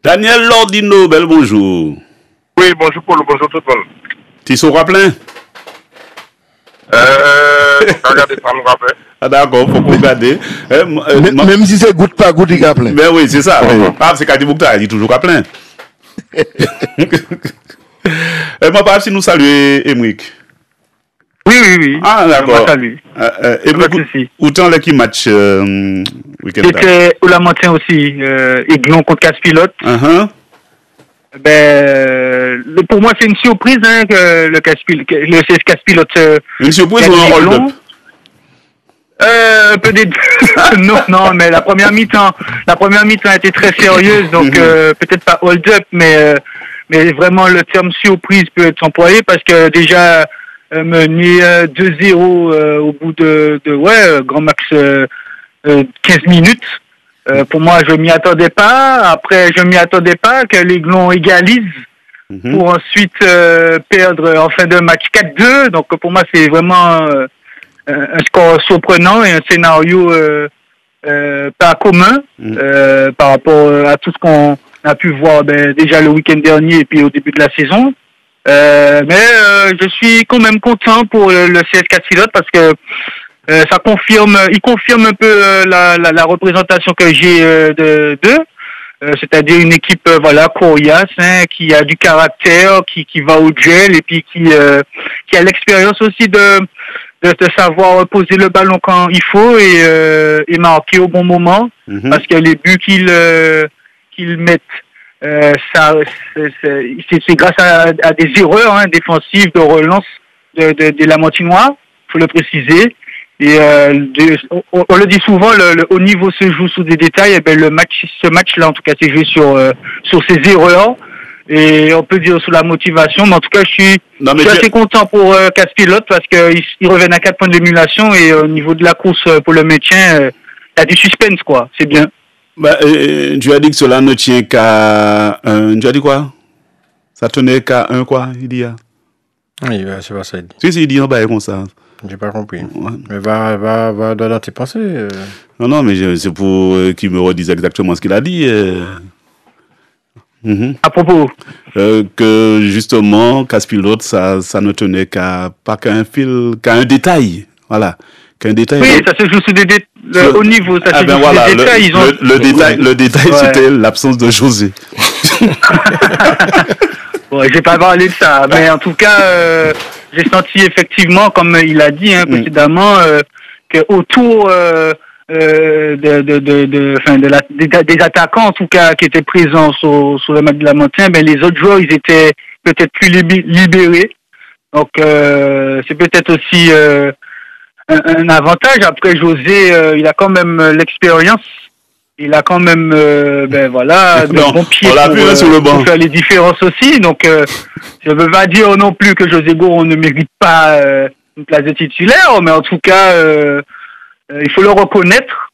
Daniel Lordino, bel bonjour. Oui, bonjour Paul, bonjour tout le monde. Tu seras plein? Regardez ça, nous rappelle. Ah d'accord, faut qu'on regarde. Même si c'est goutte pas goutte, il y a plein. Ben oui, c'est ça. Ah, c'est Kadi Boukta, il est toujours à plein. Moi, pas si nous saluons Emric. Oui. Ah, d'accord. Salut. Emric, autant les qui match week-end. C'était au la matin aussi, Aiglon contre Casse-Pilote. Pour moi, c'est une surprise que le CS Casse-Pilote. Une surprise ou un hold-up? Un peu des deux. non, mais la première mi-temps a été très sérieuse, donc peut-être pas hold-up, mais vraiment le terme surprise peut être employé parce que déjà mener 2-0 au bout de grand max 15 minutes. Pour moi, je m'y attendais pas. Après, je m'y attendais pas que l'Aiglon égalise pour ensuite perdre en fin de match 4-2. Donc pour moi, c'est vraiment un score surprenant et un scénario pas commun par rapport à tout ce qu'on a pu voir déjà le week-end dernier et puis au début de la saison. Mais je suis quand même content pour le CS Casse-Pilote parce que il confirme un peu la représentation que j'ai d'eux. C'est-à-dire une équipe coriace, qui a du caractère, qui va au duel et puis qui a l'expérience aussi de savoir poser le ballon quand il faut et marquer au bon moment, parce que les buts qu'ils mettent, c'est grâce à des erreurs défensives de relance de la Montinois, faut le préciser. Et on le dit souvent, le haut niveau se joue sous des détails. Et ce match-là, en tout cas, s'est joué sur ces erreurs. Et on peut dire sous la motivation. Mais en tout cas, je suis assez content pour Casse-Pilote parce qu'ils reviennent à 4 points d'émulation. Et au niveau de la course pour le maintien, il y a du suspense, quoi. C'est bien. Tu as dit que cela ne tient qu'à tu as dit quoi? Ça tenait qu'à un quoi, il dit? Oui, c'est pas ça. Il dit. Si, il dit en bas comme ça. J'ai pas compris. Ouais. Mais va dans tes pensées. Non, mais c'est pour qu'il me redise exactement ce qu'il a dit. À propos que justement, Casse-Pilote, ça ne tenait qu'à un détail. Voilà. Qu'un détail. Oui, ça se joue sous des détails. Au niveau, ça se joue sous des détails. Le détail, c'était l'absence de José. Bon, j'ai pas parlé de ça, mais en tout cas, j'ai senti effectivement, comme il a dit précédemment, que autour des attaquants, en tout cas, qui étaient présents sur le match de la montagne, les autres joueurs, ils étaient peut-être plus libérés. Donc, c'est peut-être aussi un avantage. Après, José, il a quand même l'expérience. Il a quand même, de bons pieds pour faire les différences aussi. Donc, je ne veux pas dire non plus que José Goron ne mérite pas une place de titulaire, mais en tout cas, il faut le reconnaître.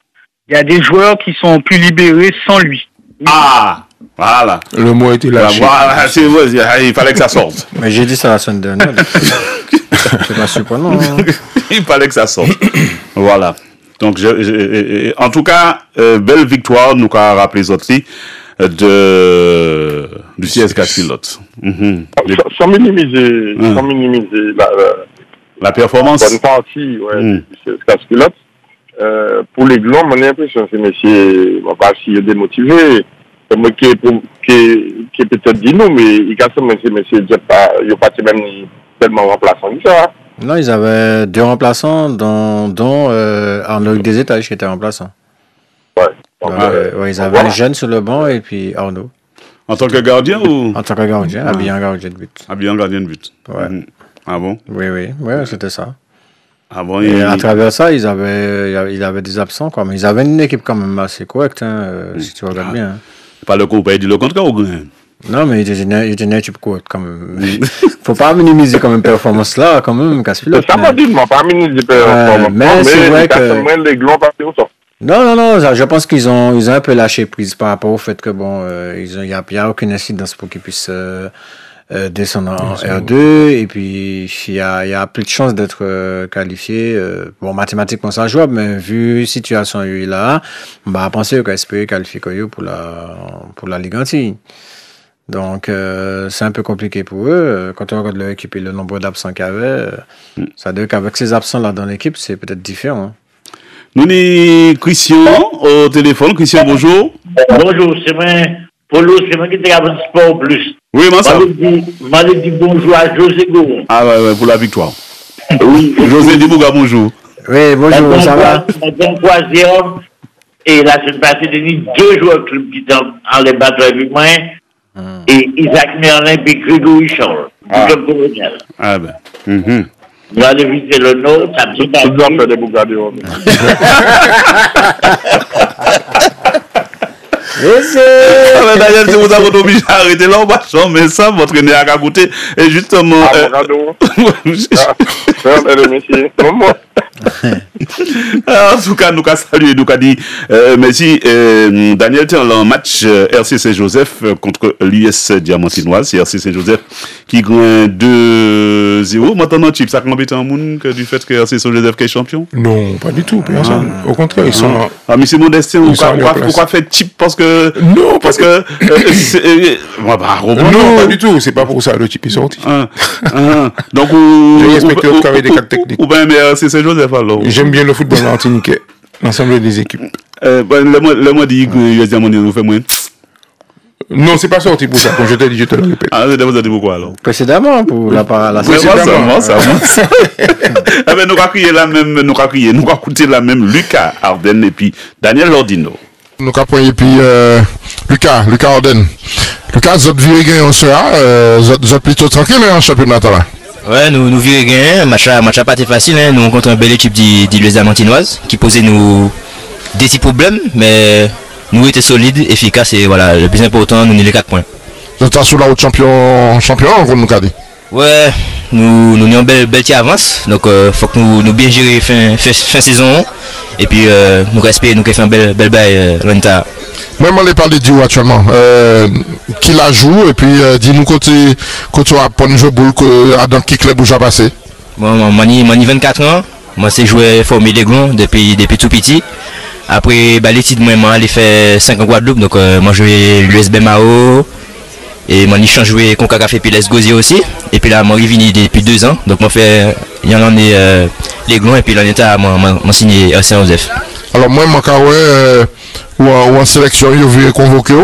Il y a des joueurs qui sont plus libérés sans lui. Ah, voilà. Le mot était lâché. Voilà, il fallait que ça sorte. Mais j'ai dit ça la semaine dernière. C'est pas surprenant. Il fallait que ça sorte. Voilà. Donc, en tout cas, belle victoire, nous avons rappelé les autres du CS Casse-Pilote. Sans minimiser la performance. La bonne partie du CS Casse-Pilote. Pour les Glons, mon impression, c'est monsieur, on va pas s'y démotiver. Moi qui est peut-être dit nous, mais il a monsieur, il a pas même tellement remplaçant que ça. Non, ils avaient 2 remplaçants, dont Arnaud des Étages qui était remplaçant. Ouais. Ils avaient un jeune sur le banc et puis Arnaud. En tant que gardien ou? En tant que gardien, habillé en gardien de but. Habillé en gardien de but. Ouais. Ah bon? Oui, c'était ça. Ah bon, et à travers ça, ils avaient des absents, quoi. Mais ils avaient une équipe quand même assez correcte, si tu regardes bien. Pas le coup, pas dit le contraire ou rien? Non, mais il était une équipe correcte quand même. Faut pas minimiser quand même performance là, quand même, Casse-Pilote. Ça m'a dit, pas minimiser performance. Mais c'est vrai que... les Glons passent au sort. Non, je pense qu'ils ont un peu lâché prise par rapport au fait que il n'y a aucune incidence pour qu'ils puissent descendre en R2 et puis il y a plus de chances d'être qualifié. Bon, mathématiquement ça jouable, mais vu situation là, on va penser qu'on espérer qualifier pour la Ligue Antilles. Donc c'est un peu compliqué pour eux. Quand on regarde leur équipe et le nombre d'absents qu'il y avait, ça veut dire qu'avec ces absents là dans l'équipe, c'est peut-être différent. Nous avons Christian au téléphone. Christian, bonjour. Bonjour, c'est moi. Polo, c'est moi qui t'ai appris sport plus. Oui, moi ça. Je dis bonjour à José Gouron. Ah ouais, pour la victoire. Oui. José Dibouga, bonjour. Oui, bonjour, ça va? Mon troisième, et la semaine passée, j'ai mis 2 joueurs qui étaient en les battre avec moi, et Isaac Merlin et Grégory Charles, le colonel. Ah ben. Nous allons visiter le nord, ça me dit pas. Tout fait des bougadés. D'ailleurs, si vous avez obligé d'arrêter là, on va mais ça, votre nez a goûté. Et justement. En tout cas, nous avons salué, nous avons dit merci. Daniel était en match RC Saint-Joseph contre l'US Diamantinoise. C'est RC Saint-Joseph qui gagne 2-0. Maintenant, Chip, ça compte en monde que du fait que RC Saint-Joseph est champion? Non, pas du tout. Personne. Au contraire, ils sont. Ah, mais c'est Modestin, pourquoi faire Chip? Parce que. Non, parce que. Non, pas du tout. C'est pas pour ça le Chip est sorti. Donc, j'ai respecté le travail des cadres techniques. Ou bien, mais RC Saint-Joseph alors. J'aime bien le football martiniquais, l'ensemble des équipes. Le mois dit que US Diamantinoise nous fait moins. Non, c'est pas sorti pour ça. Comme je t'ai dit, je te le répète. Ah, vous avez dit pourquoi alors? Précédemment, pour la précédemment. Ah ben nous avons crié la même, nous avons écouté la même Lucas Arden et puis Daniel Lordino. Nous avons pris puis Lucas Arden. Lucas, vous avez gagné en soir, vous êtes plutôt tranquille en championnat là. Ouais, nous virons gagner, match a pas été facile, hein. Nous rencontrons une belle équipe d'Île Diamantinoise qui posait nous des petits problèmes, mais nous étions solides, efficaces et voilà, le plus important, nous avons les 4 points. Vous êtes sur la route champion, comme nous avons dit. Ouais, nous avons une belle avance, donc faut que nous bien gérer fin saison et puis nous espérons nous faire un bel bail l'année. Moi, je vais parler du actuellement. Qui la joue et puis dis-nous quand tu as pour jouer boule dans quel club où j'ai passé. Bon, moi, j'ai 24 ans. Moi, c'est joué formé l'Aiglon depuis tout petit. Après, les titres, moi, j'ai fait 5 en Guadeloupe. Donc, moi, j'ai joué l'USB Mao. Et moi, j'ai joué Concacaf et puis l'Es Gosier aussi. Et puis là, moi, je venu depuis 2 ans. Donc, moi, il y en a l'Aiglon et puis l'année, moi, signé RC Joseph. Alors, moi, ou en sélection, il vu convoqué,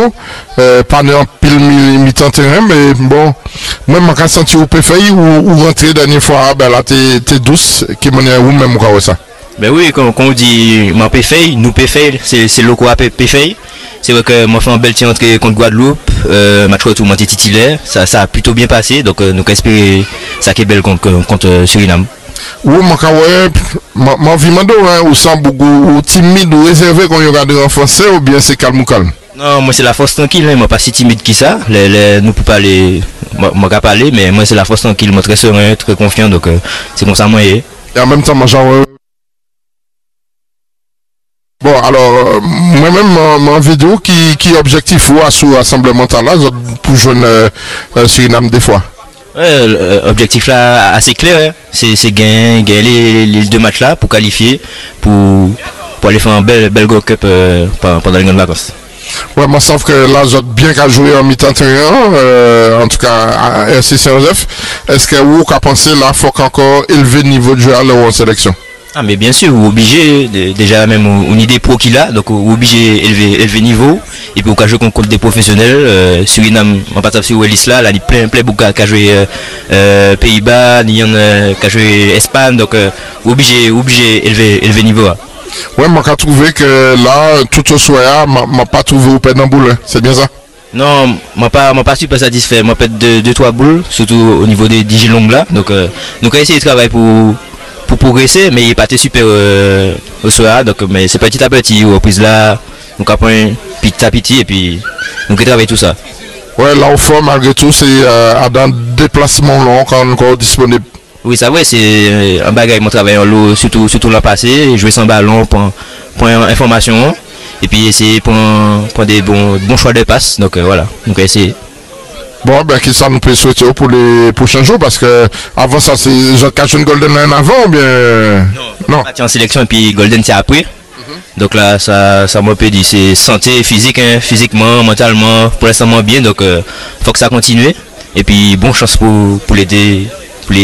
pas en pile mi-temps terrain, mais bon, moi, je me senti au PFI ou rentrer dernière fois, ben là, t'es douce, qui m'en est où même ou ça. Ben oui, quand on dit mon PFI, nous PFI, c'est le quoi PFI. C'est vrai que moi, fait un bel tir contre Guadeloupe, match retour, moi, titulaire, ça a plutôt bien passé, donc nous espérons ça qui est belle contre Suriname. Ou ma vie ou sans beaucoup ou timide ou réservé quand il regarde en français ou bien c'est calme ou calme? Non, moi c'est la force tranquille, moi pas si timide que ça. Nous peut pas aller, moi pas parler, mais moi c'est la force tranquille, moi très serein, très confiant, donc c'est comme ça moi. Et en même temps, moi genre bon alors moi-même en vidéo qui objectif ou à sous rassemblement là pour joindre Suriname des fois. Ouais, l'objectif là assez clair, hein. C'est gagner les 2 matchs là pour qualifier, pour aller faire un bel Gold Cup pendant les grandes vacances. Ouais, moi je trouve que là vous êtes bien qu'à jouer en mi-temps terrain, en tout cas à RC Saint-Joseph. Est-ce que vous avez pensé là, il faut qu'encore élever le niveau de jeu à en sélection? Ah mais bien sûr, vous obligé déjà même une idée pro qu'il a, donc vous obligé élever niveau et puis vous jouer contre des professionnels. Suriname, en particulier où Elis là, il plein beaucoup qui a joué Pays-Bas, il y en a qui a joué Espagne, donc obligé élever niveau. Ouais, moi j'ai trouvé que là tout au soir, m'a pas trouvé au père dans boule, c'est bien ça? Non, moi pas super satisfait, moi peut-être 2-3 boules, surtout au niveau des 10 longues là, donc nous avons essayé de travailler pour progresser, mais il n'est pas super au soir, donc mais c'est petit à petit, reprise là, donc après petit à petit et puis nous travaillons tout ça. Ouais, là au fond malgré tout c'est dans déplacement long quand encore disponible. Oui, ça vrai, c'est un bagage mon travail en l'eau, surtout l'an passé, jouer sans ballon pour information et puis essayer pour des bons choix de passes, donc voilà, donc essayer. Bon, ben, qui ça nous peut souhaiter pour les prochains jours? Parce que avant ça, c'est Jean Cachon Golden Line avant ou bien. Non. En sélection et puis Golden c'est après. Donc là, ça m'a dit c'est santé physique, hein, physiquement, mentalement, pour l'instant bien. Donc faut que ça continue. Et puis bonne chance pour les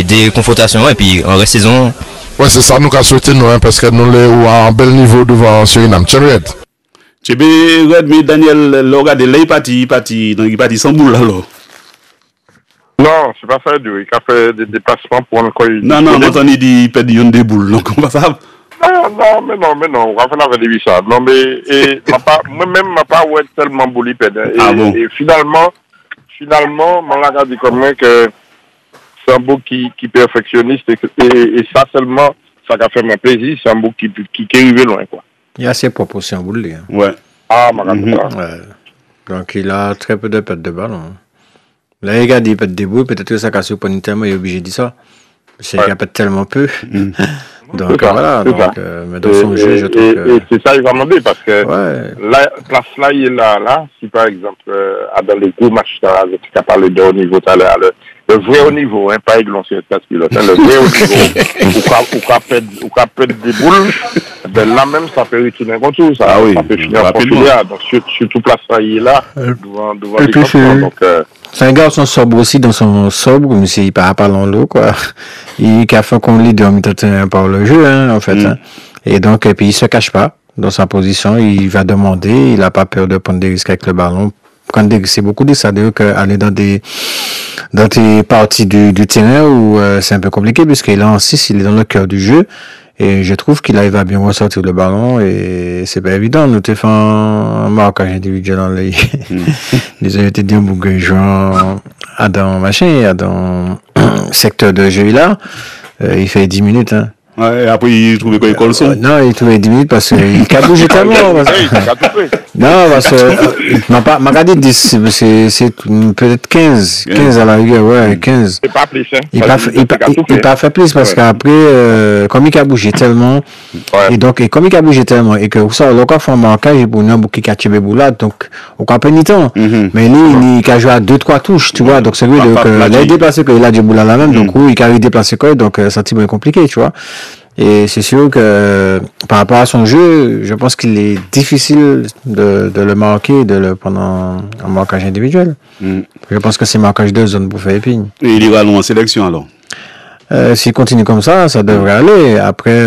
deux confrontations et puis en reste saison. Ouais, c'est ça nous qu'a souhaité nous, hein, parce que nous sommes à un bel niveau devant Suriname. Tiens, Red. Tu peux mais Daniel, le regard de l'œil parti sans boule là. Non, c'est pas ça, il a fait des déplacements pour encore. Non, on dit il perd une des boules, donc on va ça. Non, on va faire la vie ça. Non, mais moi-même, ma pas ouais tellement bouli perdre. Et finalement, on l'a dit comme moi que c'est un beau qui perfectionniste et ça seulement, ça a fait mon plaisir, c'est un beau qui est arrivé loin, quoi. Il y a ses proportions boulées. Hein. Ouais. Ah, ma ouais. Donc il a très peu de pertes de ballon. Là, il a dit pertes de boules, peut-être que ça casse au point tellement, il est obligé de dire ça. C'est qu'il a pète tellement peu. Donc voilà, mais dans son jeu, je trouve que... Et c'est ça, il va demander, parce que la place là, il est là, si par exemple, dans les gros matchs, tu as parlé de haut niveau tout à l'heure, le vrai haut niveau, hein, pas Aiglon sur le pilote, le vrai haut niveau, ou qu'à perdre des boules, ben là même, ça peut retourner contre tout, ça peut finir en filière, donc surtout place là, il est là, devant les comptes, donc... C'est un garçon sobre aussi dans son sobre, mais il part pas dans l'eau, quoi. Il a fait qu'on leader par le jeu, hein, en fait. Hein. Et donc, puis il se cache pas dans sa position, il va demander, il a pas peur de prendre des risques avec le ballon. C'est beaucoup de ça, d'ailleurs, qu'aller dans des parties du terrain où c'est un peu compliqué, puisqu'il est en 6, il est dans le cœur du jeu. Et je trouve qu'il arrive à bien ressortir le ballon et c'est pas évident. Nous te fait un marquage individuel dans les unités de Bouguer, jouant à dans secteur de jeu là. Il fait 10 minutes, hein. Ouais, après il trouvait quoi, il colle son. Non, il trouvait 10 minutes parce qu'il a bougé tellement. Non, parce que, m'a regardé 10, c'est peut-être 15 à la rigueur, ouais, 15. C'est pas plus, hein. Il pas fait plus parce qu'après, comme il a bougé tellement, et donc, comme il a bougé tellement, et que, ça, le cas fait un marquage, pour nous, qui a tiré boulade, donc, au cas pénitent. Mais lui, il a joué à 2-3 touches, tu vois, donc c'est lui, donc, il a déplacé qu'il a du boulade là même, donc, il a déplacé quoi, donc, ça tire bien compliqué, tu vois. Et c'est sûr que par rapport à son jeu, je pense qu'il est difficile de le marquer pendant un marquage individuel. Je pense que c'est marquage de zone pour faire épine. Et il ira loin en sélection alors? S'il continue comme ça devrait aller. Après,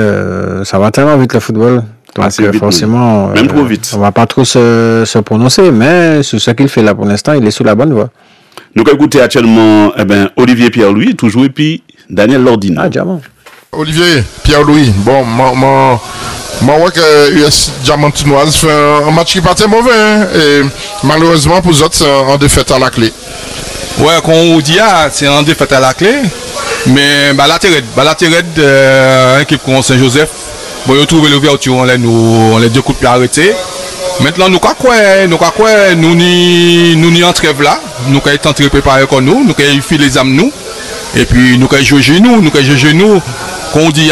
ça va tellement vite le football. Donc vite, forcément, même trop vite. On va pas trop se prononcer, mais sur ce qu'il fait là pour l'instant, il est sur la bonne voie. Nous allons écouter actuellement Olivier Pierre-Louis, toujours, et puis Daniel Lordine. Ah, diamant. Olivier, Pierre-Louis, bon, moi, que US Diamantinoise fait un match qui pas très mauvais, hein, et malheureusement pour eux autres, c'est en défaite à la clé. Ouais, quand on dit c'est en défaite à la clé, mais la terre équipe comme Saint-Joseph, bon, ils ont trouvé l'ouverture, on les deux coups de pied arrêtés. Maintenant, nous n'y en trêve là, nous avons été préparés comme nous avons fait les âmes nous, et puis nous avons joué genoux, qu'on dit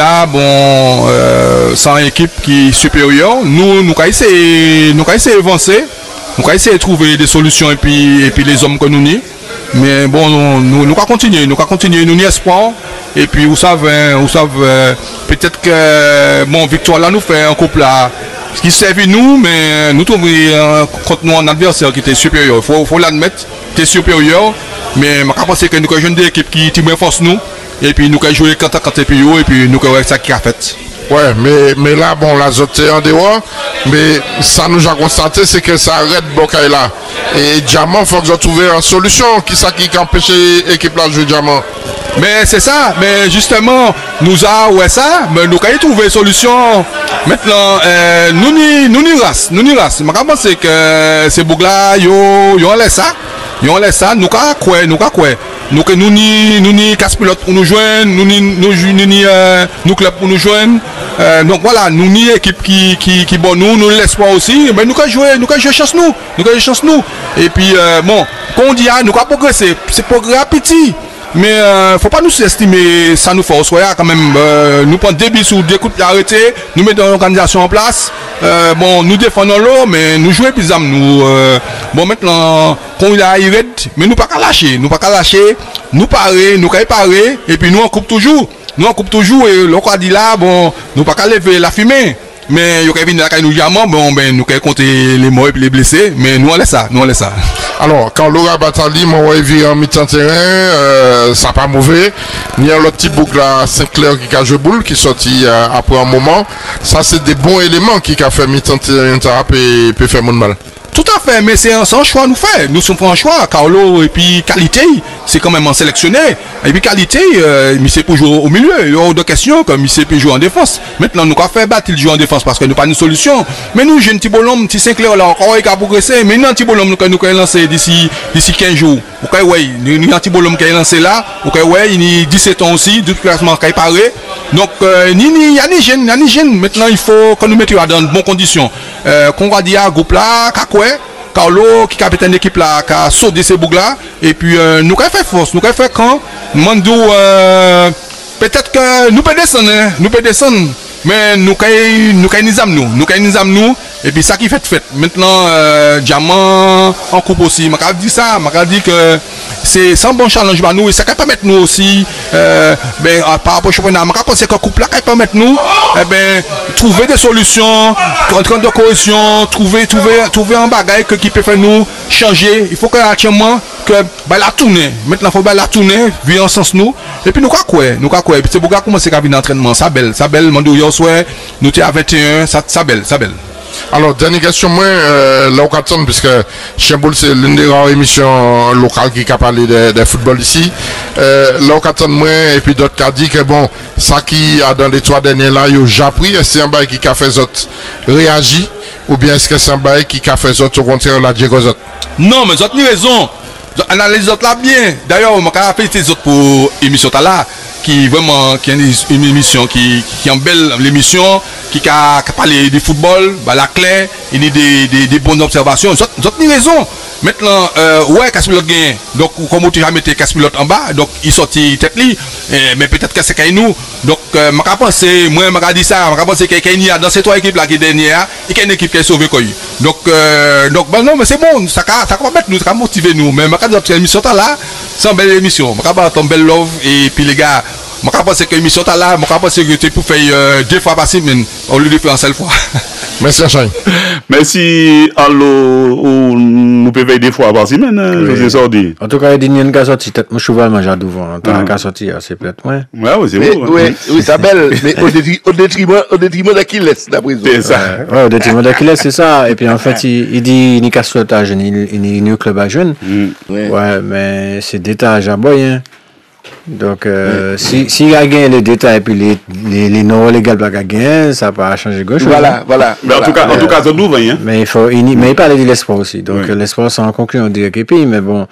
sans équipe qui est supérieure, nous avons essayé d'avancer, nous avons essayé de trouver des solutions et puis les hommes que nous n'y. Mais bon, nous allons continuer, nous n'y espoir. Et puis vous savez, peut-être que victoire là nous fait un couple là qui servait nous, mais nous trouvons contre nous un adversaire qui était supérieur. Faut l'admettre, qui est supérieur. Mais je pense que nous avons des équipes qui force nous. Et puis nous avons joué quand et puis nous avons ça qui a fait. Ouais, mais là, bon, la zone est en dehors, mais ça nous a constaté, c'est que ça arrête Bokaï là. Et Diamant, il faut que vous trouviez une solution. Qui empêche l'équipe là de jouer Diamant? Mais c'est ça, mais justement, nous avons avons trouvé une solution. Maintenant, nous n'y race. Je pense que c'est Bougla, ils laisse ça, nous ni casse-pilote pour nous joindre, nous club pour nous joindre. Donc voilà, nous ni équipe qui bon nous l'espoir aussi, mais nous avons joué chance nous. Et puis quand on dit nous avons progressé, c'est progrès petit. Mais faut pas nous sous-estimer, ça nous force quand même. Nous prenons des bisous, des coups d'arrêté, nous mettons l'organisation en place. Nous défendons l'eau, mais nous jouons plus nous Bon, maintenant, quand il a irrité, mais nous pas qu'à lâcher, nous parer, nous parer, et puis nous on coupe toujours. Et l'on dit là, bon, nous pas qu'à lever la fumée. Mais il y a venir là, nous diamants, bon, ben, nous allons compter les morts et les blessés, mais nous on laisse ça. Alors, quand Laura Batali m'a vu en mi-temps terrain, ça pas mauvais. Il y a l'autre petit boucle là, Saint-Clair qui a joué boule, qui sorti après un moment. Ça, c'est des bons éléments qui a fait mi-temps terrain, et peut faire mon mal. Tout à fait, mais c'est un choix nous fait. Nous sommes un choix, Carlo, et puis qualité, c'est quand même en sélectionné. Et puis qualité, il sait pour jouer au milieu. Il y a d'autres questions, comme il sait pour jouer en défense. Maintenant, nous avons fait battre, il joue en défense parce que nous n'avons pas une solution. Mais nous, j'ai un petit bonhomme, petit Sinclair là, encore, il a progressé. Mais nous, un petit bonhomme, nous avons lancé d'ici 15 jours. Ok, ouais, nous avons un petit bonhomme qui a lancé là. Ok, ouais, il a 17 ans aussi, du classement qui a paré. Donc, il y a des jeunes. Maintenant, il faut que nous mettions dans de bonnes conditions. Qu'on va dire, groupe là, Carlo, qui est capitaine d'équipe là, qui a sauté ces boucles là, et puis nous avons fait force, nous avons fait quand, Mandou, peut-être que nous pouvons descendre, mais nous avons nous, et puis ça qui fait. Maintenant, Diamant en coupe aussi, je dit ça, je dit que c'est un bon challenge pour nous, et ça peut permettre nous aussi, par rapport au championnat, je pense que le couple là, peut permettre nous, trouver des solutions, en de cohésion, trouver un bagage qui peut faire nous changer. Il faut que actuellement que la tourner. Maintenant, il faut la tourner, vu en sens nous. Et puis nous quoi. Et puis c'est pour commencer à venir d'entraînement. Ça belle, mandou hier soir, nous t'es à 21, ça belle. Alors, dernière question, moi, l'occasion, puisque Chemboul, c'est l'une des rares émissions locales qui a parlé de football ici. L'occasion, moi, et puis d'autres qui a dit que bon, ça qui a dans les 3 derniers là, il a pris, est-ce que c'est un bail qui a fait autres réagir, ou bien est-ce que c'est un bail qui a fait autres au contraire la Diego autres? Non, mais autres, ni raison. Analyse autres là bien. D'ailleurs, on a fait les autres pour l'émission là. Qui vraiment qui est une émission qui est une belle l'émission qui a parlé du football, la clé, il y a des bonnes observations. Vous avez raison. Maintenant, ouais, Caspilote gagne. Donc, comme tu as mis Caspilote en bas, donc il sortit tête li, mais peut-être que c'est qu'il nous. Donc, je pense, moi, je dis ça, je pense qu'il y a dans ces 3 équipes là qui est dernière, il y a une équipe qui est sauvée. Donc, non, mais c'est bon, ça va mettre nous, ça va motiver nous. Mais je pense que l'émission là, c'est une belle émission. Je pense que belle love, et puis les gars, je pense que l'émission là, je pense que tu peux faire 2 fois par semaine, au lieu de faire une seule fois. Merci, Achai. Merci, allo, nous pouvons faire 2 fois par semaine, José Sordi. En tout cas, il y a une sortie, peut-être, mon cheval mange à devant. En cas sorti, c'est peut-être, ouais. Ouais, c'est bon. Oui, ça belle, mais au détriment d'Achilles, d'après vous. C'est ça. Ouais, au détriment d'Achilles, c'est ça. Et puis, en fait, il dit, il n'y a qu'à se à jeune, il n'y a club à jeune. Ouais, mais c'est des tâches à boy, hein. Donc, s'il a gagné les détails et puis les non légales à gagner, ça va changer gauche. Voilà. Mais en tout cas, ça nous va, hein. Mais il parle de l'espoir aussi. Donc, l'espoir, c'est un concurrent de Képi, mais bon,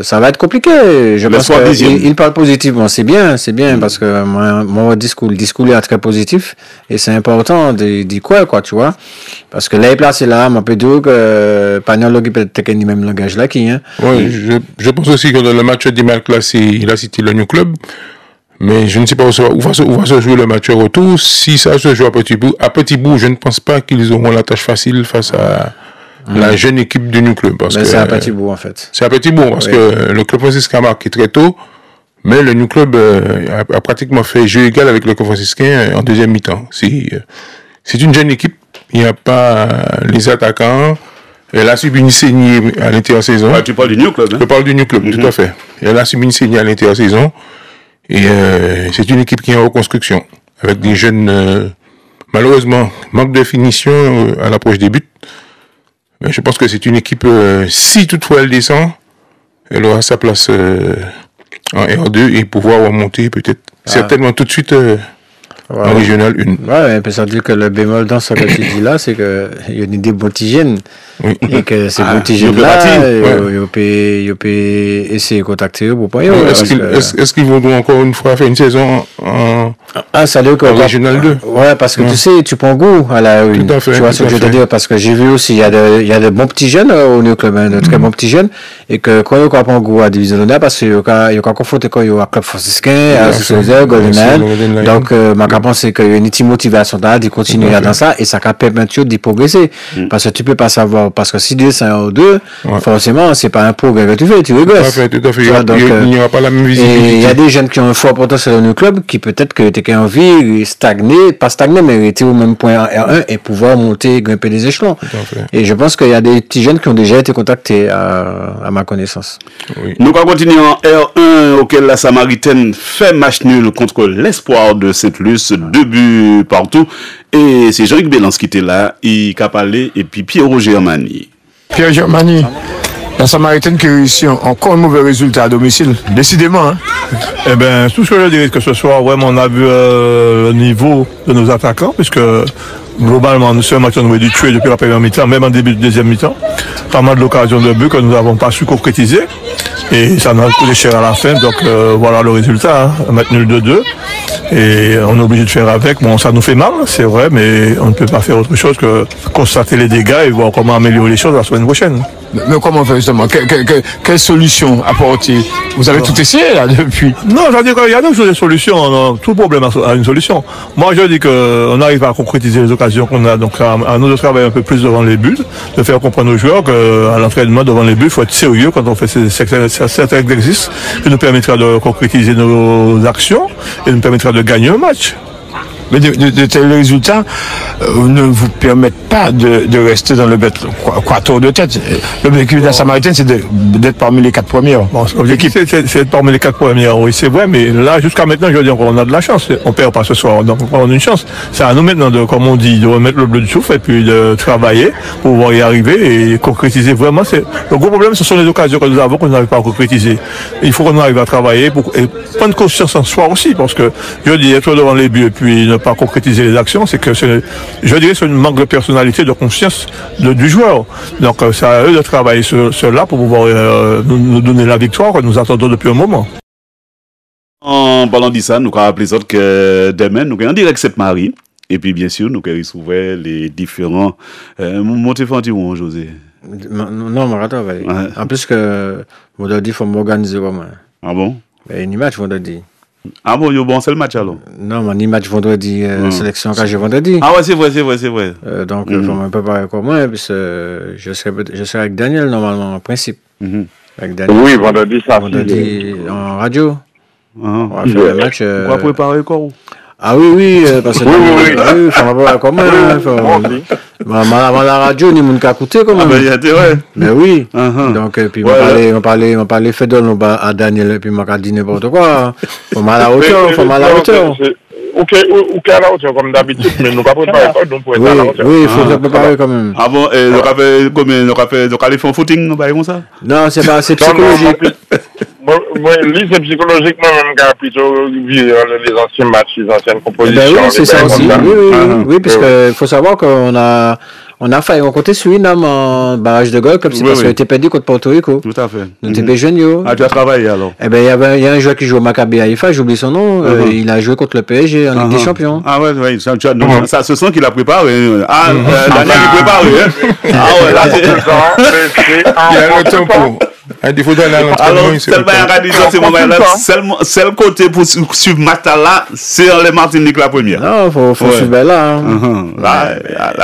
ça va être compliqué. Je pense qu'il parle positivement. C'est bien, parce que mon discours est très positif et c'est important de dire quoi, tu vois. Parce que là, il est placé là, on peut dire que Pagnol qui peut être le même langage là qui, hein. Oui, je pense aussi que dans le match dimanche là, il a cité le New Club. Mais je ne sais pas où va se jouer le match retour. Si ça se joue à petit bout, je ne pense pas qu'ils auront la tâche facile face à la jeune équipe du New Club. Mais c'est à petit bout en fait. C'est à petit bout parce que le club franciscain a marqué très tôt, mais le New Club a pratiquement fait jeu égal avec le club franciscain en deuxième mi-temps. C'est une jeune équipe, il n'y a pas les attaquants. Elle a subi une saignée à l'intersaison. Tu parles du New Club, hein? Je parle du New Club, tout à fait. Elle a subi une saignée à l'intersaison. Et c'est une équipe qui est en reconstruction, avec des jeunes, malheureusement, manque de finition à l'approche des buts. Mais je pense que c'est une équipe, si toutefois elle descend, elle aura sa place en R2 et pouvoir remonter peut-être certainement tout de suite en Régional 1. Ouais, mais ça veut dire que le bémol dans ce que tu dis là, c'est qu'il y a des botigènes. Et que ces botigènes-là, ils peuvent essayer de contacter pour pas y aller. Est-ce qu'ils vont encore une fois faire une saison en Ah, ça veut que. Régional 2. Ouais, parce que tu sais, tu prends goût à la une. Tout à fait. Tu vois ce que je veux te dire, parce que j'ai vu aussi, il y a de bons petits jeunes au New Club, de très bons petits jeunes, et que quand ils prennent goût à la division d'honneur, parce qu'il y a confronté quand il y a Club franciscain, à Société, Golden Lion. Donc, ma pense c'est qu'il y a une petite motivation là, de continuer dans ça, et ça permet de progresser. Parce que tu peux pas savoir, parce que si 2 c'est 1 ou 2, forcément, c'est pas un progrès que tu fais, tu régresses. Tout à fait. Il n'y aura pas la même visibilité. Et il y a des jeunes qui ont un fort potentiel au New Club, qui peut-être que tu as envie de stagner, pas stagner, mais rester au même point en R1 et pouvoir monter, grimper des échelons. Et je pense qu'il y a des petits jeunes qui ont déjà été contactés à ma connaissance. Oui. Nous allons continuer en R1 auquel la Samaritaine fait match nul contre l'Espoir de Sainte-Luce, 2 buts partout. Et c'est Jean-Luc Bélance qui était là, il a parlé, et puis Pierre-Roger Germani. Pierre Germani, la Samaritaine qui réussit encore un mauvais résultat à domicile, décidément. Hein? Eh bien, tout ce que je dirais que ce soir, vraiment, on a vu le niveau de nos attaquants, puisque globalement, nous sommes dû tuer depuis la première mi-temps, même en début de deuxième mi-temps. Pas mal d'occasions de but que nous n'avons pas su concrétiser. Et ça nous a coûté cher à la fin. Donc voilà le résultat, hein, un match nul de 2. Et on est obligé de faire avec. Bon, ça nous fait mal, c'est vrai, mais on ne peut pas faire autre chose que constater les dégâts et voir comment améliorer les choses la semaine prochaine. Mais comment faire justement? Quelle solution apporter? Vous avez tout essayé là depuis? Non, je veux dire qu'il y a toujours des solutions. Tout problème a une solution. Moi, je dis qu'on arrive à concrétiser les occasions qu'on a. Donc à nous de travailler un peu plus devant les buts, de faire comprendre aux joueurs qu'à l'entraînement devant les buts, il faut être sérieux quand on fait certains exercices qui nous permettra de concrétiser nos actions et nous permettra de gagner un match. Mais de tels résultats ne vous permettent pas de rester dans le quator de tête. L'objectif de la Samaritaine, c'est d'être parmi les 4 premières. Bon, l'objectif, c'est d'être parmi les 4 premières, oui, c'est vrai, mais là, jusqu'à maintenant, je veux dire qu'on a de la chance. On perd pas ce soir, donc on prend une chance. C'est à nous maintenant, comme on dit, de remettre le bleu du souffle et puis de travailler pour pouvoir y arriver et concrétiser vraiment. Le gros problème, ce sont les occasions que nous avons qu'on n'arrive pas à concrétiser. Il faut qu'on arrive à travailler et prendre conscience en soi aussi, parce que, je dis, être devant les buts et puis ne pas concrétiser les actions, c'est que je dirais c'est un manque de personnalité, de conscience du joueur. Donc c'est à eux de travailler sur cela pour pouvoir nous donner la victoire que nous attendons depuis un moment. En parlant de ça, nous avons rappelé que demain, nous avons en direct cette Marie. Et puis bien sûr, nous avons retrouvé les différents montées fantiron, José. Non, mais attends, ouais. En plus que vendredi, il faut m'organiser comme moi. Ah bon? Une match vendredi. Ah bon, bon, c'est le match alors? Non, mais ni match vendredi, sélection quand j'ai vendredi. Ah ouais, c'est vrai. Donc, il faut me préparer comme moi, puis je serai avec Daniel normalement, en principe. Avec Daniel. Oui, vendredi, ça. Vendredi en radio. On va faire le match. On va préparer quoi? Ah oui, parce que il faut me préparer comme moi. La radio, ni mon cas coûté comme moi. Ah ben, ouais. Mais oui. Donc, puis, on parlait fait de à Daniel, puis m'a dit n'importe quoi. Faut mal à la hauteur, Ok, à la hauteur, comme d'habitude, mais nous ne pouvons pas préparer, donc pour être à la hauteur. Oui, il faut se préparer quand même. Ah bon, et le café fait un footing, comme ça? Non, c'est pas, c'est psychologique. Moi, c'est psychologique, moi-même, car plutôt vivre les anciens matchs, les anciennes compositions. Ben oui, c'est ça aussi. Oui, parce qu'il faut savoir qu'on a failli rencontrer Suriname en barrage de Gold, comme si parce qu'il était perdu contre Porto Rico. Tout à fait. Nous étions jeunes. Ah, tu as travaillé alors? Eh ben, il y a un joueur qui joue au Maccabi Haïfa, j'oublie son nom, il a joué contre le PSG en Ligue des Champions. Ah ouais, ça se sent qu'il a préparé. Ah, Daniel, il préparé. Ah ouais, là, c'est... Il a le temps pour... Alors, c'est le côté pour suivre Mata là, c'est les Martinique la première. Non, faut suivre là. Là,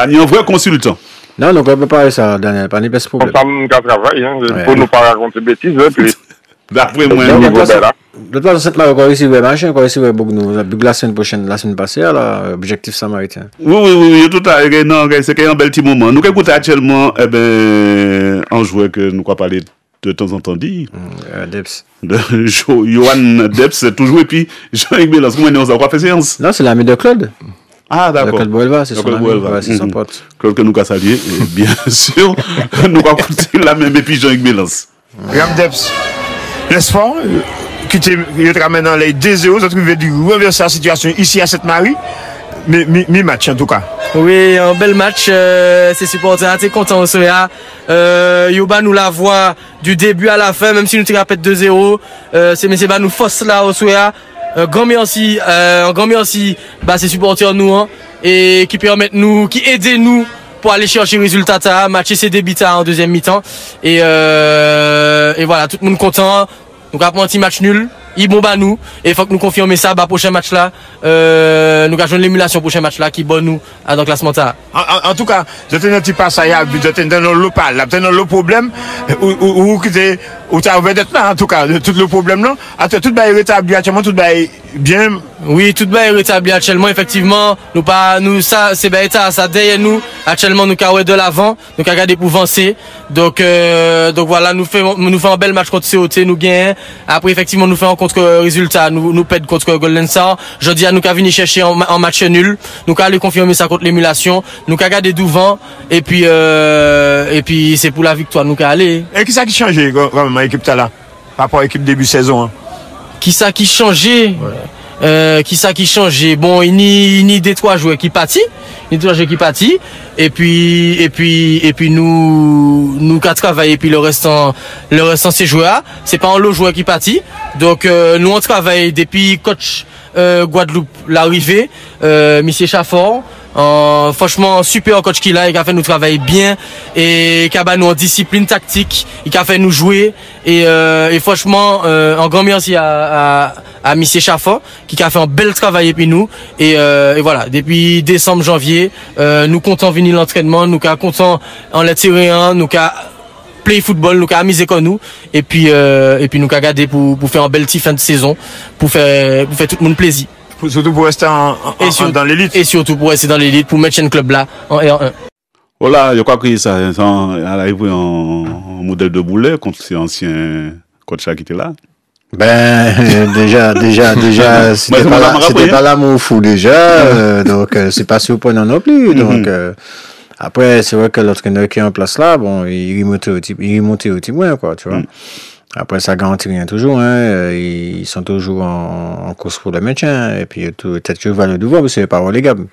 il y a un vrai consultant. Non, donc on peut pas ça, Daniel, pas de problème. On travaille, pour nous pas raconter bêtises, puis... D'après moi, de toute façon, cette marque, on réussit le machin, on réussit le Bognou. La semaine prochaine, la semaine passée, l'objectif Samaritain. Oui, tout à fait. Non, c'est un bel petit moment. Nous écoutons actuellement, un joueur que nous avons parlé de temps en temps dit. Debs. Johan Debs, toujours, et puis Jean-Luc Bélance, comment on a fait séance? Non, c'est l'ami de Claude. Ah, d'accord. Claude Boelva, c'est son ami, c'est son pote. Claude que nous avons salué, bien sûr, nous avons écouté la même, et puis Jean-Luc Bélance. Ram Debs. L'espoir, qui te ramène dans les 2-0, ça veut dire renverser la situation ici à Sainte-Marie, mi-match en tout cas. Oui, un bel match, c'est supporters, t'es content au Soya. Yoba nous la voit du début à la fin, même si nous te rappelle 2-0, c'est nous force là au Soya. grand merci bah ces supporters nous hein, et qui permettent nous, qui aident nous pour aller chercher le résultat à matcher ces débits en deuxième mi-temps et voilà, tout le monde content. Donc après un petit match nul, ils bon bah nous et il faut que nous confirmer ça bah prochain match là nous avons l'émulation prochain match là qui bon nous dans le classement ça. En tout cas, je tenais un petit passage à dans le local, là, dans le problème où tu as d'être là en tout cas, tout le problème là, tout va rétabli actuellement, tout va bien. Oui, tout va rétabli actuellement effectivement, nous ça c'est bien état ça derrière nous actuellement nous carré de l'avant, nous regarder pour avancer. Donc voilà, nous faisons un bel match contre COT, nous gagnons. Après effectivement nous faisons contre résultat, nous perdons contre Golden Star. Je dis à nous qu'à venir chercher en match nul, nous qu'à aller confirmer ça contre l'émulation, nous qu'à garder devant et puis c'est pour la victoire nous qu'à aller. Et qui ça qui changé quand même l'équipe là par rapport à l'équipe début saison hein? Qui ça qui changé? Qui ça qui change? Bon, il n'y a des trois joueurs qui partent, et puis nous qu'à travailler, et puis le restant ces joueurs, c'est pas un lot joueur qui partit. Donc nous on travaille depuis coach Guadeloupe l'arrivée, Monsieur Chafford. Franchement super coach qu'il a, il a fait nous travailler bien et qui a nous en discipline tactique, il a fait nous jouer et franchement un grand merci à Monsieur Chafford qui a fait un bel travail et puis nous et voilà, depuis décembre janvier nous comptons venir l'entraînement, nous comptons en les terrain, nous play football, nous amuser comme nous et puis nous garder pour faire un bel petit fin de saison pour faire tout le monde plaisir. Surtout pour rester dans l'élite. Et surtout pour rester dans l'élite, pour mettre un club là en R1. Voilà, je crois que ça arrive en modèle de boulet contre ces anciens coachs qui étaient là. Ben, déjà, c'était pas l'amour fou déjà, donc c'est pas surprenant non plus. Donc, après, c'est vrai que l'entraîneur qui est en place là, bon, il remontait au moins, quoi, tu vois. Après, ça garantit rien toujours, hein. Ils sont toujours en course pour le maintien. Et puis, peut-être que va le devoir, parce que c'est pas relégable.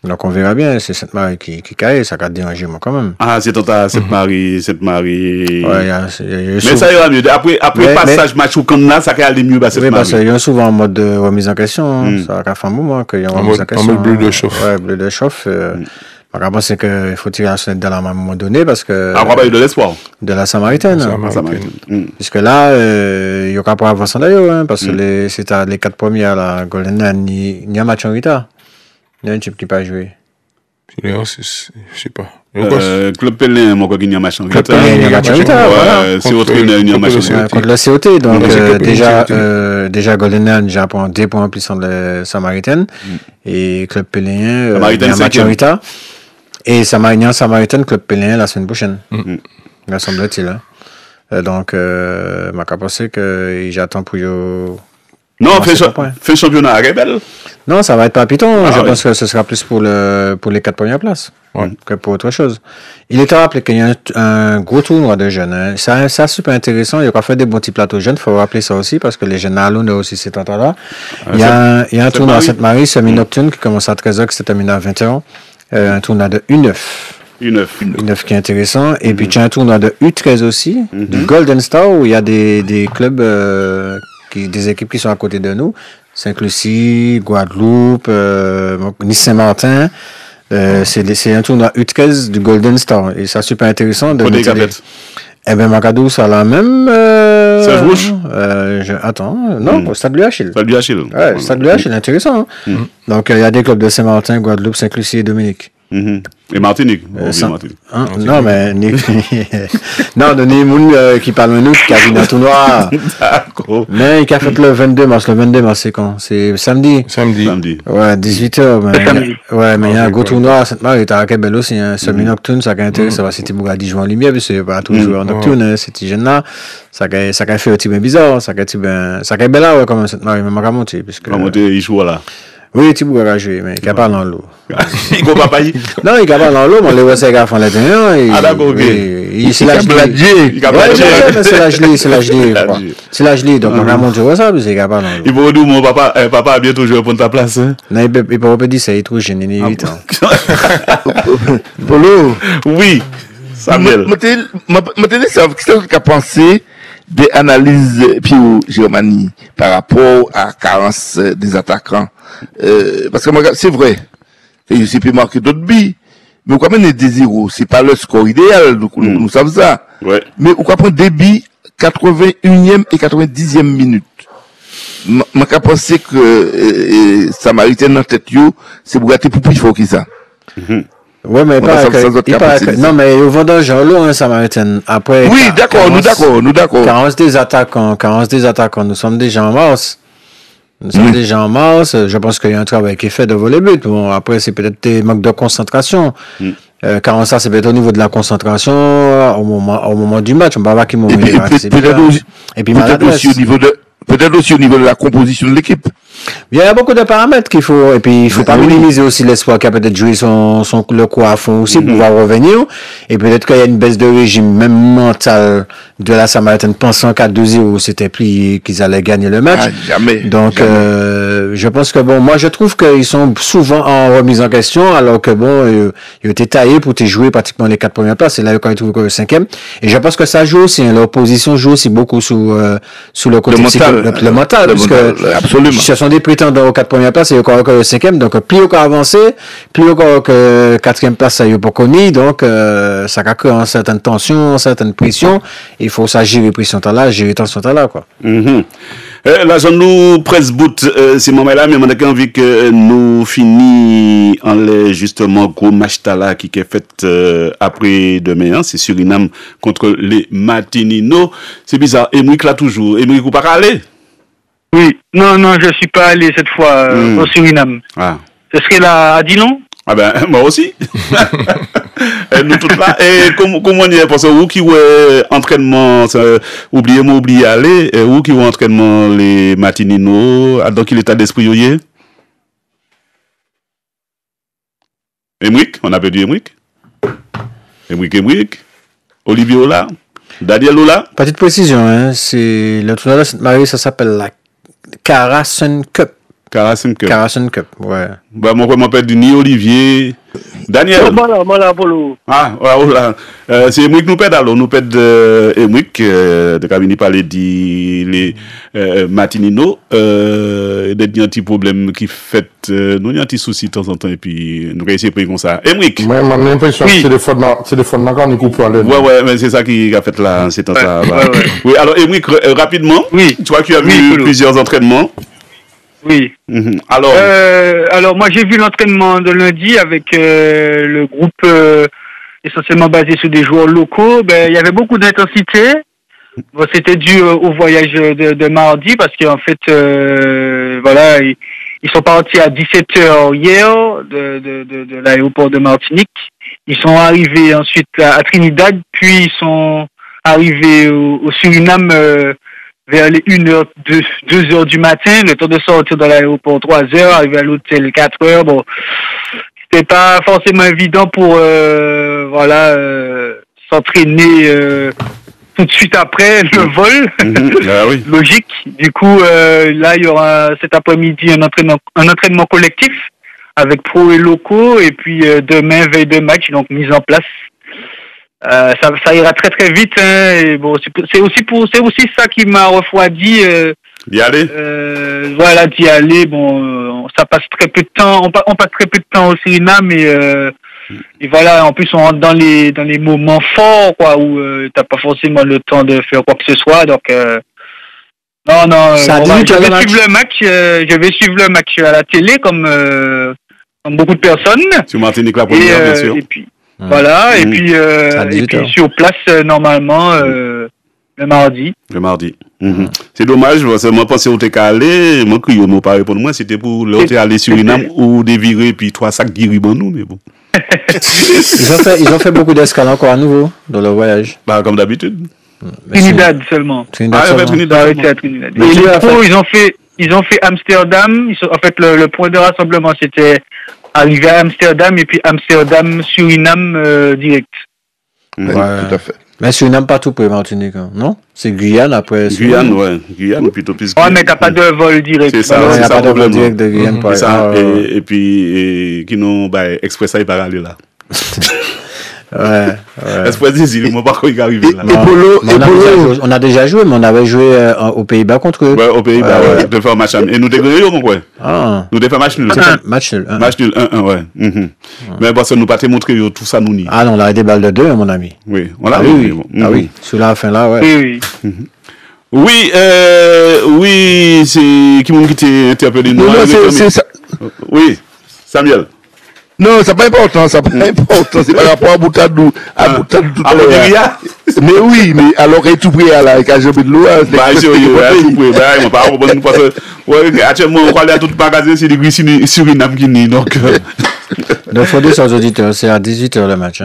Donc, on verra bien. C'est Sainte-Marie qui caille, ça va déranger, moi, quand même. Ah, c'est Sainte-Marie. Ouais, mais ça ira mieux. Après passage match au Canada, ça va aller mieux, bah, Sainte-Marie. Oui, parce qu'ils ont souvent en mode de remise en question. Ça va faire un moment qu'il y a une remise en question. En mode bleu de chauffe. Ouais, bleu de chauffe. Je pense qu'il faut tirer la sonnette d'alarme à un moment donné parce que. Après, il y a de l'espoir. De la Samaritaine. Puisque là, il y aura pas avancer d'ailleurs, hein, parce que c'est les 4 premiers à la Golden, il y a un match en retard. Il y a un type qui n'a pas joué. Je sais pas. Club Pelin, moi, il y a un match en retard. Club Pelin, il y a un match en retard. C'est autre il y a un match en retard. Contre le COT, donc déjà Golden déjà prend 2 points en plus sur le Samaritaine. Et Club Pelin, il y a un match en retard. Et Samaritain Club Pelin la semaine prochaine. Me semble-t-il. Hein. Donc, ma pensé que j'attends pour yo. Non, fait championnat à Rebelle. Non, ça va être pas piton. Je pense que ce sera plus pour les 4 premières places que pour autre chose. Il était rappelé qu'il y a un gros tournoi de jeunes. Hein. C'est super intéressant. Il y a fait des bons petits plateaux jeunes. Il faut rappeler ça aussi parce que les jeunes à l'honneur aussi ces temps-là. Il y a un tournoi à Sainte-Marie, semi-nocturne, qui commence à 13h, qui se termine à 20h. Un tournoi de U9. U9 qui est intéressant. Et puis, tu as un tournoi de U13 aussi, du Golden Star, où il y a des clubs, des équipes qui sont à côté de nous. Saint-Lucie, Guadeloupe, Nice-Saint-Martin. C'est un tournoi U13 du Golden Star. Et c'est super intéressant. Eh bien, Macadou, ça a la même. C'est rouge? Attends, non, au Stade Louis-Achille. Stade Louis-Achille. Ouais, Stade Louis-Achille, intéressant. Hein? Donc, il y a des clubs de Saint-Martin, Guadeloupe, Saint-Lucie et Dominique. Et Martinique. Non, mais non, de Nimoun qui parle de nous, qui a vu un tournoi. D'accord. Mais qui a fait le 22 mars. Le 22 mars, c'est quand? C'est samedi. Ouais, 18h. Ouais, mais il y a un gros tournoi à Sainte-Marie, t'as à belle aussi. Hein. Semi-nocturne, ça a intéressé, ça va c'était Bougadi jouer en lumière, parce que c'est pas tous joueurs en nocturne, ces petits jeunes-là. Ça a fait un petit peu bizarre, ça a belle là, ouais, comme Sainte-Marie, mais on va monter. On va monter, il joue là. Oui, tu pourras jouer, mais il n'y a pas dans l'eau. Il ne va pas y. Non, il n'y a pas dans l'eau, mais les voici gars font les derniers. Ah, d'accord, ok. C'est la gelée. C'est la gelée. Donc, on va monter au ça, parce qu'il n'y a pas dans l'eau. Il faut dire, mon papa a bientôt joué pour ta place. Non, il peut pas dire ça, il est trop jeune, il est 8 ans. Polo. Oui. Samuel. Maintenant, qu'est-ce que tu as pensé des analyses, Pierre Germanie, par rapport à la carence des attaquants. Parce que c'est vrai, il s'est pu marquer d'autres buts, mais quand même des 0, c'est pas le score idéal, nous savons ça. Ouais. Mais on comprend des buts 81e et 90e minute. Je pense que Samaritain dans tête c'est pour gâter pour plus fort que ça. Ouais, mais non, mais au vendange en l'eau, Samaritain. Après. Oui, d'accord, nous d'accord. Carence des attaquants, nous sommes déjà en mars. Je pense qu'il y a un travail qui est fait devant les buts. Bon, après, c'est peut-être des manques de concentration. Carence, ça, c'est peut-être au niveau de la concentration, au moment du match. On va voir qui moment et puis peut-être aussi au niveau de la composition de l'équipe. Il y a beaucoup de paramètres qu'il faut, et puis il faut pas minimiser aussi l'espoir qu'il a peut-être joué le coup à fond aussi pour pouvoir revenir, et peut-être qu'il y a une baisse de régime, même mentale, de la Samaritain, pensant qu'à 2-0, c'était plus qu'ils allaient gagner le match. Jamais. Donc, je pense que bon, moi je trouve qu'ils sont souvent en remise en question, alors que bon, ils étaient taillés pour te jouer pratiquement les 4 premières places, et là, quand ils trouvent que le 5e. Et je pense que ça joue aussi, leur position joue aussi beaucoup sous le côté le mental, parce que absolument. Ce sont des prétendants aux 4 premières places et encore que le 5e, donc plus on avancé, plus encore que 4e place, ça y est pas connu, donc ça a créé une certaine tension, une certaine pression. Il faut ça gérer pression là, gérer tension là, quoi. Là, j'en nous presse bout ces moments-là, mais on a envie que nous finissons en les justement gros match là qui est fait après demain, c'est Suriname contre les Martininos. C'est bizarre, Emric là toujours, Emric vous pas aller? Oui, non, je suis pas allé cette fois au Suriname. Ah. Ce serait là à Dillon? Ah ben, moi aussi. Nous tous là. Et comment on y est? Parce que vous qui ouais entraînement, oubliez aller, vous qui ouais entraînement les Martininos, dans quel état d'esprit vous y est? Emric, on a perdu Emric. Emric. Olivier Ola. Daniel Ola. Petite précision, hein, c'est le tournoi de Sainte-Marie, ça s'appelle la Carasson Cup. Carasson Cup, ouais. Bah, moi, je m'appelle ni Olivier. Daniel. Voilà, Polo. Ah, voilà. C'est Emric nous pède alors. Nous pède Emric, de Camini parler de les Martininos. Des petits problèmes qui fait, nous y a un petit souci de temps en temps, et puis nous allons essayer de prendre comme ça. Emric. Moi, j'ai l'impression que c'est des fautes dans le coup pour aller. Ouais, mais c'est ça qui a fait là, c'est ça. Oui, alors Emric, rapidement. Oui. Toi qui as vu plusieurs entraînements. Oui. Alors moi j'ai vu l'entraînement de lundi avec le groupe essentiellement basé sur des joueurs locaux. Ben il y avait beaucoup d'intensité. Bon, c'était dû au voyage de mardi parce qu'en fait voilà ils sont partis à 17h hier de l'aéroport de Martinique. Ils sont arrivés ensuite à Trinidad, puis ils sont arrivés au Suriname vers les 2h du matin, le temps de sortir de l'aéroport 3h, arriver à l'hôtel 4h. Bon, c'était pas forcément évident pour s'entraîner tout de suite après le vol. Oui. Logique. Du coup, là, il y aura cet après-midi un entraînement collectif avec pro et locaux, et puis demain, veille de match, donc mise en place. Ça ira très très vite, hein, et bon, c'est aussi ça qui m'a refroidi d'y aller. Voilà, d'y aller. Bon, ça passe très peu de temps, on passe très peu de temps au Suriname, et voilà, en plus on rentre dans les moments forts, quoi, où t'as pas forcément le temps de faire quoi que ce soit, donc non, je vais suivre le match à la télé comme beaucoup de personnes. Sur Martinique la première, bien sûr. Et puis voilà, et puis sur place normalement le mardi. C'est dommage, moi pensais au TKL, moi qui ne pas répondre moi, c'était pour l'autre aller sur Suriname ou dévirer puis 3 sacs d'iribon nous, mais bon. Ils ont fait beaucoup d'escales encore à nouveau dans leur voyage. Bah comme d'habitude. Trinidad seulement. Trinidad. Et les pros, ils ont fait Amsterdam. En fait, le point de rassemblement, c'était arriver à Amsterdam et puis Amsterdam, Suriname direct. Ouais, tout à fait. Mais Suriname partout pour les Martiniques, hein, non? C'est Guyane après. Guyane plutôt plus. Ouais, mais t'as pas de vol direct. C'est ça, c'est pas de vol direct de Guyane. C'est ça. Et puis qui n'ont express ça il pas aller là. Espoir Désir, moi, par contre, il arrive là. On a déjà joué, mais on avait joué aux Pays-Bas contre eux. Ouais, aux Pays-Bas, ouais. De faire match. Et nous dégrérions, donc, ouais. Nous devons faire match nul. Match nul. Match nul, 1-1, ouais. Mais bon, ça nous pas te montrer tout ça, nous nie. Ah non, on a des balles de 2, mon ami. Oui, on l'a vu. Ah oui, sur la fin là, ouais. Oui. Oui, c'est qui m'a quitté interpellé nous. C'est ça. Oui, Samuel. Non, c'est pas important, c'est par rapport à Boutadou. Mais oui, mais alors qu'il tout pris à la cage de l'eau. Actuellement, on croit à tout magasin, c'est des gris Suriname qui n'y donc. Il faut dire aux auditeurs, c'est à 18h le match.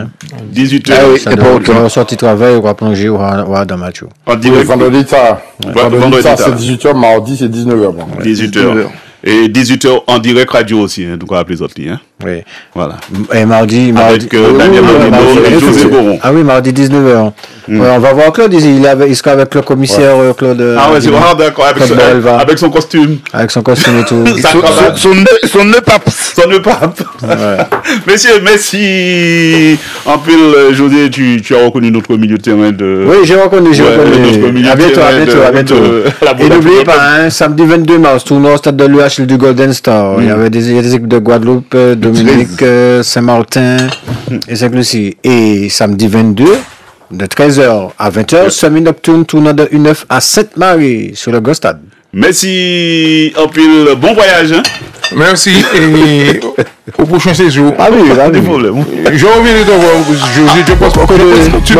18h. Ah oui, c'est pas sorti travail, on va plonger ou dans le match. Vendredi, ça. Vendredi, ça, c'est 18h, mardi, c'est 19h. 18h. Et 18h en direct radio aussi, hein, donc on va appeler les autres. Hein. Oui. Voilà. Et mardi. Avec Daniel Molino et José Boron. Ah oui, mardi 19h. Ouais, on va voir Claude, il sera avec le commissaire Claude. Ah ouais, c'est vraiment d'accord, avec son costume. Avec son costume et tout. Son nœud pape. Son nœud pape. Messieurs, merci. En pile, José, tu as reconnu notre milieu de terrain de... Oui, j'ai reconnu. À bientôt. Et n'oubliez pas, samedi 22 mars, tournoi au stade de l'UHL du Golden Star. Il y avait des équipes de Guadeloupe, Dominique, Saint-Martin et Saint-Lucie. Et samedi 22, de 13h à 20h, semi-nocturne, tournoi de U9 à Sainte-Marie sur le Gostad. Merci, en pile, bon voyage. Hein? Merci et au prochain séjour. Ah oui, je reviens de voir. Je pense que tu